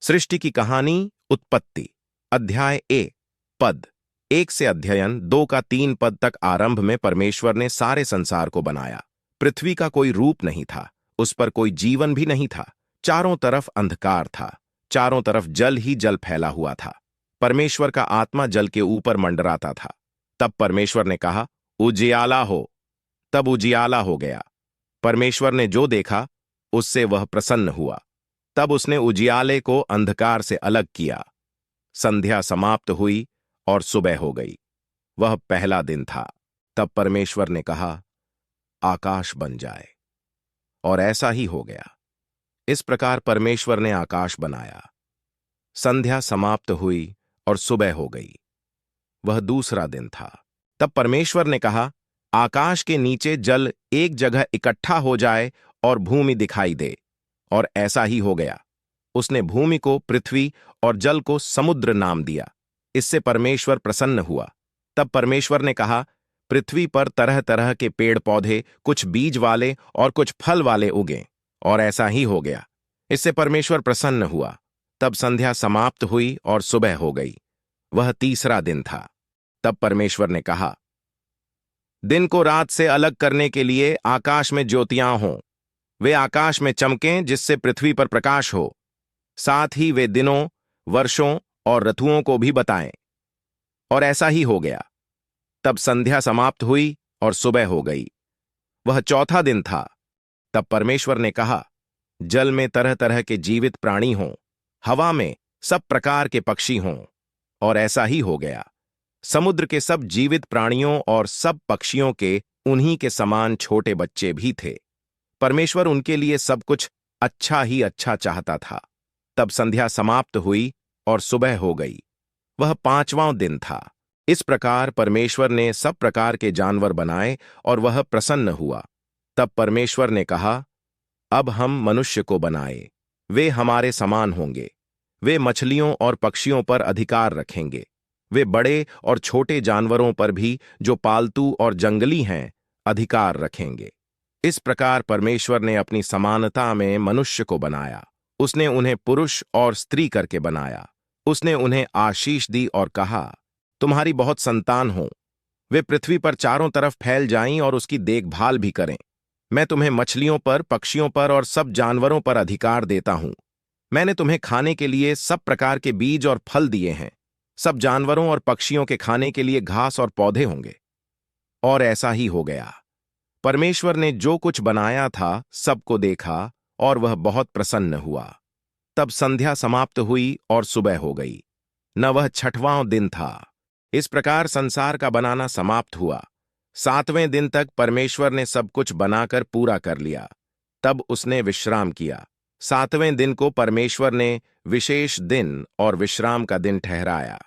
सृष्टि की कहानी। उत्पत्ति। अध्याय 1। पद 1 से अध्ययन 2 का 3 पद तक। आरंभ में परमेश्वर ने सारे संसार को बनाया। पृथ्वी का कोई रूप नहीं था, उस पर कोई जीवन भी नहीं था। चारों तरफ अंधकार था, चारों तरफ जल ही जल फैला हुआ था। परमेश्वर का आत्मा जल के ऊपर मंडराता था। तब परमेश्वर ने कहा, उजियाला हो। तब उजियाला हो गया। परमेश्वर ने जो देखा उससे वह प्रसन्न हुआ। तब उसने उजियाले को अंधकार से अलग किया। संध्या समाप्त हुई और सुबह हो गई। वह पहला दिन था। तब परमेश्वर ने कहा, आकाश बन जाए, और ऐसा ही हो गया। इस प्रकार परमेश्वर ने आकाश बनाया। संध्या समाप्त हुई और सुबह हो गई। वह दूसरा दिन था। तब परमेश्वर ने कहा, आकाश के नीचे जल एक जगह इकट्ठा हो जाए और भूमि दिखाई दे, और ऐसा ही हो गया। उसने भूमि को पृथ्वी और जल को समुद्र नाम दिया। इससे परमेश्वर प्रसन्न हुआ। तब परमेश्वर ने कहा, पृथ्वी पर तरह तरह के पेड़ पौधे, कुछ बीज वाले और कुछ फल वाले उगें, और ऐसा ही हो गया। इससे परमेश्वर प्रसन्न हुआ। तब संध्या समाप्त हुई और सुबह हो गई। वह तीसरा दिन था। तब परमेश्वर ने कहा, दिन को रात से अलग करने के लिए आकाश में ज्योतियां हों। वे आकाश में चमकें, जिससे पृथ्वी पर प्रकाश हो। साथ ही वे दिनों, वर्षों और ऋतुओं को भी बताएं। और ऐसा ही हो गया। तब संध्या समाप्त हुई और सुबह हो गई। वह चौथा दिन था। तब परमेश्वर ने कहा, जल में तरह तरह के जीवित प्राणी हों, हवा में सब प्रकार के पक्षी हों, और ऐसा ही हो गया। समुद्र के सब जीवित प्राणियों और सब पक्षियों के उन्हीं के समान छोटे बच्चे भी थे। परमेश्वर उनके लिए सब कुछ अच्छा ही अच्छा चाहता था। तब संध्या समाप्त हुई और सुबह हो गई। वह पांचवां दिन था। इस प्रकार परमेश्वर ने सब प्रकार के जानवर बनाए और वह प्रसन्न हुआ। तब परमेश्वर ने कहा, अब हम मनुष्य को बनाए, वे हमारे समान होंगे। वे मछलियों और पक्षियों पर अधिकार रखेंगे। वे बड़े और छोटे जानवरों पर भी, जो पालतू और जंगली हैं, अधिकार रखेंगे। इस प्रकार परमेश्वर ने अपनी समानता में मनुष्य को बनाया। उसने उन्हें पुरुष और स्त्री करके बनाया। उसने उन्हें आशीष दी और कहा, तुम्हारी बहुत संतान हो। वे पृथ्वी पर चारों तरफ फैल जाएं और उसकी देखभाल भी करें। मैं तुम्हें मछलियों पर, पक्षियों पर और सब जानवरों पर अधिकार देता हूं। मैंने तुम्हें खाने के लिए सब प्रकार के बीज और फल दिए हैं। सब जानवरों और पक्षियों के खाने के लिए घास और पौधे होंगे। और ऐसा ही हो गया। परमेश्वर ने जो कुछ बनाया था सबको देखा, और वह बहुत प्रसन्न हुआ। तब संध्या समाप्त हुई और सुबह हो गई। न वह छठवां दिन था। इस प्रकार संसार का बनाना समाप्त हुआ। सातवें दिन तक परमेश्वर ने सब कुछ बनाकर पूरा कर लिया। तब उसने विश्राम किया। सातवें दिन को परमेश्वर ने विशेष दिन और विश्राम का दिन ठहराया।